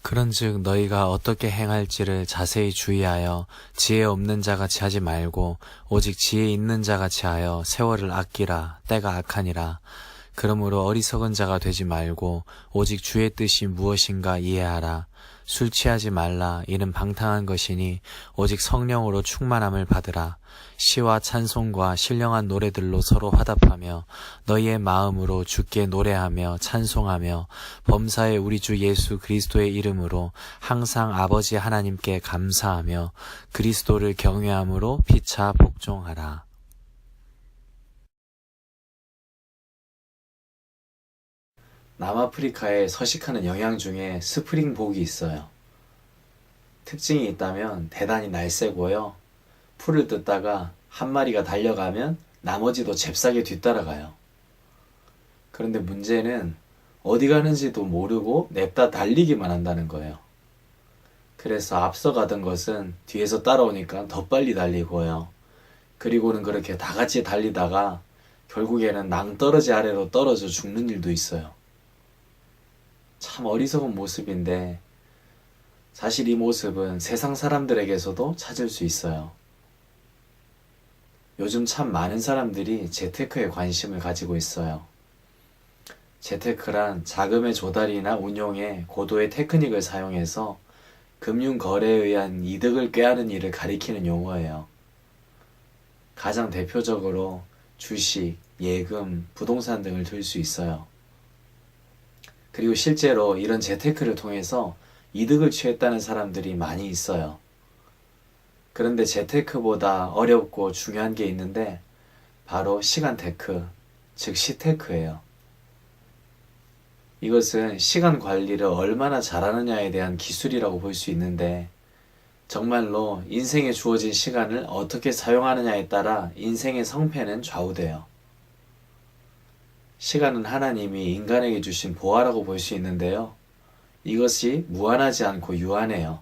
그런즉 너희가 어떻게 행할지를 자세히 주의하여 지혜 없는 자같이 하지 말고 오직 지혜 있는 자같이 하여 세월을 아끼라. 때가 악하니라. 그러므로 어리석은 자가 되지 말고 오직 주의 뜻이 무엇인가 이해하라. 술 취하지 말라. 이는 방탕한 것이니 오직 성령으로 충만함을 받으라. 시와 찬송과 신령한 노래들로 서로 화답하며 너희의 마음으로 주께 노래하며 찬송하며 범사의 우리 주 예수 그리스도의 이름으로 항상 아버지 하나님께 감사하며 그리스도를 경외함으로 피차 복종하라. 남아프리카에 서식하는 영양 중에 스프링복이 있어요. 특징이 있다면 대단히 날쌔고요. 풀을 뜯다가 한 마리가 달려가면 나머지도 잽싸게 뒤따라가요. 그런데 문제는 어디 가는지도 모르고 냅다 달리기만 한다는 거예요. 그래서 앞서가던 것은 뒤에서 따라오니까 더 빨리 달리고요. 그리고는 그렇게 다 같이 달리다가 결국에는 낭떠러지 아래로 떨어져 죽는 일도 있어요. 참 어리석은 모습인데 사실 이 모습은 세상 사람들에게서도 찾을 수 있어요. 요즘 참 많은 사람들이 재테크에 관심을 가지고 있어요. 재테크란 자금의 조달이나 운용에 고도의 테크닉을 사용해서 금융 거래에 의한 이득을 꾀하는 일을 가리키는 용어예요. 가장 대표적으로 주식, 예금, 부동산 등을 들 수 있어요. 그리고 실제로 이런 재테크를 통해서 이득을 취했다는 사람들이 많이 있어요. 그런데 재테크보다 어렵고 중요한 게 있는데 바로 시간 테크, 즉 시테크예요. 이것은 시간 관리를 얼마나 잘하느냐에 대한 기술이라고 볼 수 있는데 정말로 인생에 주어진 시간을 어떻게 사용하느냐에 따라 인생의 성패는 좌우돼요. 시간은 하나님이 인간에게 주신 보화라고 볼 수 있는데요. 이것이 무한하지 않고 유한해요.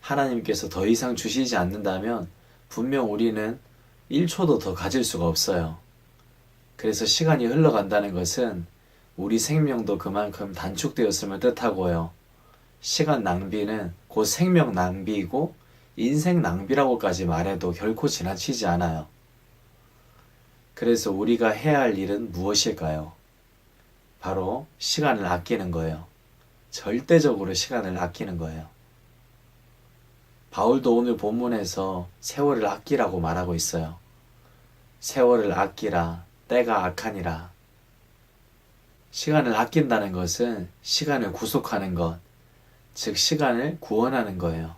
하나님께서 더 이상 주시지 않는다면 분명 우리는 1초도 더 가질 수가 없어요. 그래서 시간이 흘러간다는 것은 우리 생명도 그만큼 단축되었음을 뜻하고요. 시간 낭비는 곧 생명 낭비이고 인생 낭비라고까지 말해도 결코 지나치지 않아요. 그래서 우리가 해야 할 일은 무엇일까요? 바로 시간을 아끼는 거예요. 절대적으로 시간을 아끼는 거예요. 바울도 오늘 본문에서 세월을 아끼라고 말하고 있어요. 세월을 아끼라, 때가 악하니라. 시간을 아낀다는 것은 시간을 구속하는 것, 즉 시간을 구원하는 거예요.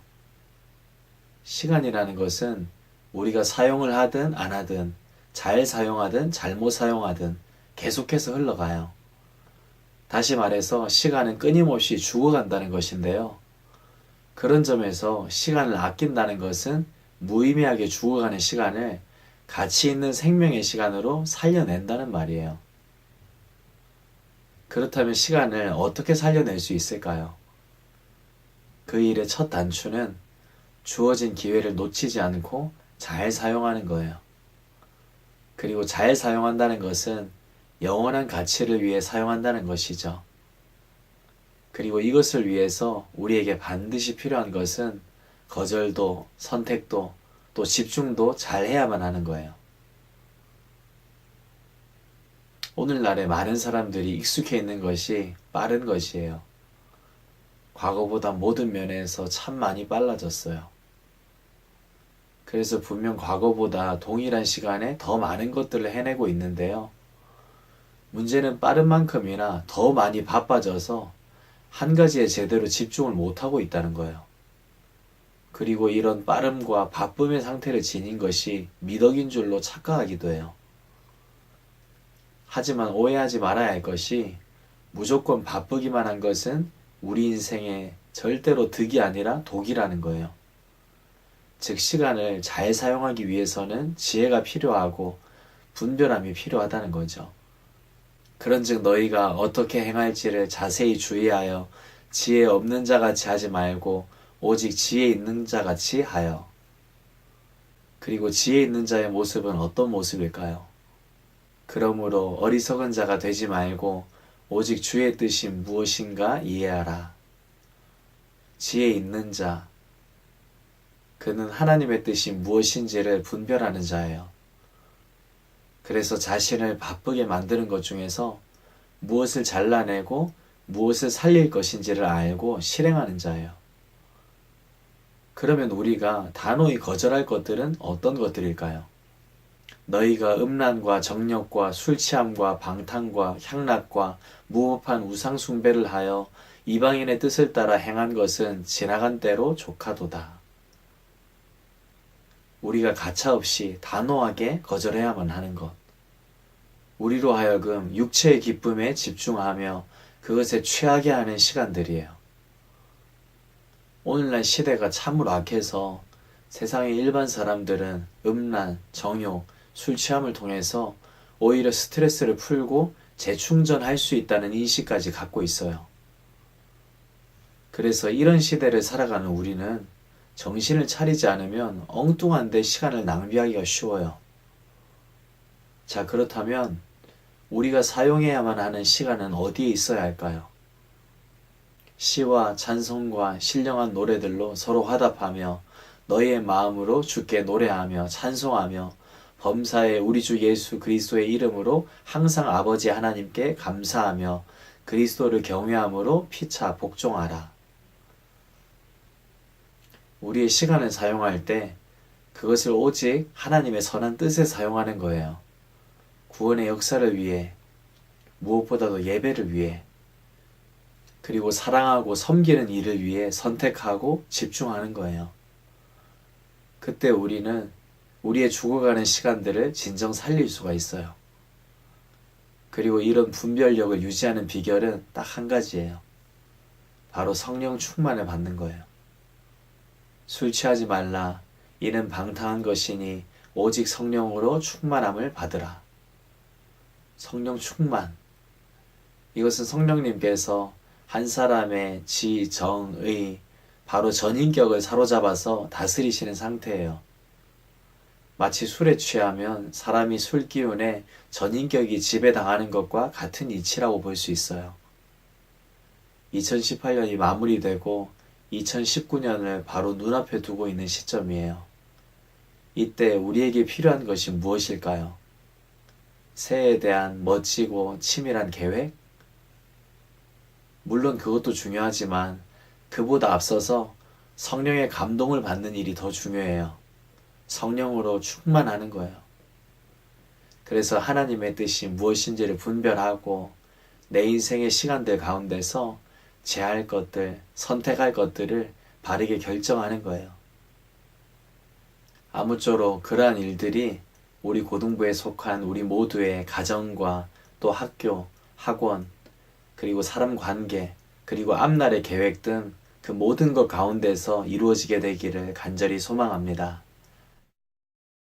시간이라는 것은 우리가 사용을 하든 안 하든 잘 사용하든 잘못 사용하든 계속해서 흘러가요. 다시 말해서 시간은 끊임없이 죽어간다는 것인데요. 그런 점에서 시간을 아낀다는 것은 무의미하게 죽어가는 시간을 가치 있는 생명의 시간으로 살려낸다는 말이에요. 그렇다면 시간을 어떻게 살려낼 수 있을까요? 그 일의 첫 단추는 주어진 기회를 놓치지 않고 잘 사용하는 거예요. 그리고 잘 사용한다는 것은 영원한 가치를 위해 사용한다는 것이죠. 그리고 이것을 위해서 우리에게 반드시 필요한 것은 거절도, 선택도, 또 집중도 잘 해야만 하는 거예요. 오늘날에 많은 사람들이 익숙해 있는 것이 빠른 것이에요. 과거보다 모든 면에서 참 많이 빨라졌어요. 그래서 분명 과거보다 동일한 시간에 더 많은 것들을 해내고 있는데요. 문제는 빠른 만큼이나 더 많이 바빠져서 한 가지에 제대로 집중을 못하고 있다는 거예요. 그리고 이런 빠름과 바쁨의 상태를 지닌 것이 미덕인 줄로 착각하기도 해요. 하지만 오해하지 말아야 할 것이 무조건 바쁘기만 한 것은 우리 인생의 절대로 득이 아니라 독이라는 거예요. 즉 시간을 잘 사용하기 위해서는 지혜가 필요하고 분별함이 필요하다는 거죠. 그런즉 너희가 어떻게 행할지를 자세히 주의하여 지혜 없는 자같이 하지 말고 오직 지혜 있는 자같이 하여. 그리고 지혜 있는 자의 모습은 어떤 모습일까요? 그러므로 어리석은 자가 되지 말고 오직 주의 뜻이 무엇인가 이해하라. 지혜 있는 자, 그는 하나님의 뜻이 무엇인지를 분별하는 자예요. 그래서 자신을 바쁘게 만드는 것 중에서 무엇을 잘라내고 무엇을 살릴 것인지를 알고 실행하는 자예요. 그러면 우리가 단호히 거절할 것들은 어떤 것들일까요? 너희가 음란과 정욕과 술취함과 방탕과 향락과 무법한 우상 숭배를 하여 이방인의 뜻을 따라 행한 것은 지나간 때로 족하도다. 우리가 가차없이 단호하게 거절해야만 하는 것. 우리로 하여금 육체의 기쁨에 집중하며 그것에 취하게 하는 시간들이에요. 오늘날 시대가 참으로 악해서 세상의 일반 사람들은 음란, 정욕, 술 취함을 통해서 오히려 스트레스를 풀고 재충전할 수 있다는 인식까지 갖고 있어요. 그래서 이런 시대를 살아가는 우리는 정신을 차리지 않으면 엉뚱한 데 시간을 낭비하기가 쉬워요. 자, 그렇다면 우리가 사용해야만 하는 시간은 어디에 있어야 할까요? 시와 찬송과 신령한 노래들로 서로 화답하며 너희의 마음으로 주께 노래하며 찬송하며 범사에 우리 주 예수 그리스도의 이름으로 항상 아버지 하나님께 감사하며 그리스도를 경외함으로 피차 복종하라. 우리의 시간을 사용할 때 그것을 오직 하나님의 선한 뜻에 사용하는 거예요. 구원의 역사를 위해, 무엇보다도 예배를 위해, 그리고 사랑하고 섬기는 일을 위해 선택하고 집중하는 거예요. 그때 우리는 우리의 죽어가는 시간들을 진정 살릴 수가 있어요. 그리고 이런 분별력을 유지하는 비결은 딱 한 가지예요. 바로 성령 충만을 받는 거예요. 술 취하지 말라. 이는 방탕한 것이니 오직 성령으로 충만함을 받으라. 성령 충만. 이것은 성령님께서 한 사람의 지, 정, 의, 바로 전인격을 사로잡아서 다스리시는 상태예요. 마치 술에 취하면 사람이 술 기운에 전인격이 지배당하는 것과 같은 이치라고 볼 수 있어요. 2018년이 마무리되고 2019년을 바로 눈앞에 두고 있는 시점이에요. 이때 우리에게 필요한 것이 무엇일까요? 새해에 대한 멋지고 치밀한 계획? 물론 그것도 중요하지만 그보다 앞서서 성령의 감동을 받는 일이 더 중요해요. 성령으로 충만하는 거예요. 그래서 하나님의 뜻이 무엇인지를 분별하고 내 인생의 시간들 가운데서 제할 것들, 선택할 것들을 바르게 결정하는 거예요. 아무쪼록 그러한 일들이 우리 고등부에 속한 우리 모두의 가정과 또 학교, 학원, 그리고 사람 관계, 그리고 앞날의 계획 등 그 모든 것 가운데서 이루어지게 되기를 간절히 소망합니다.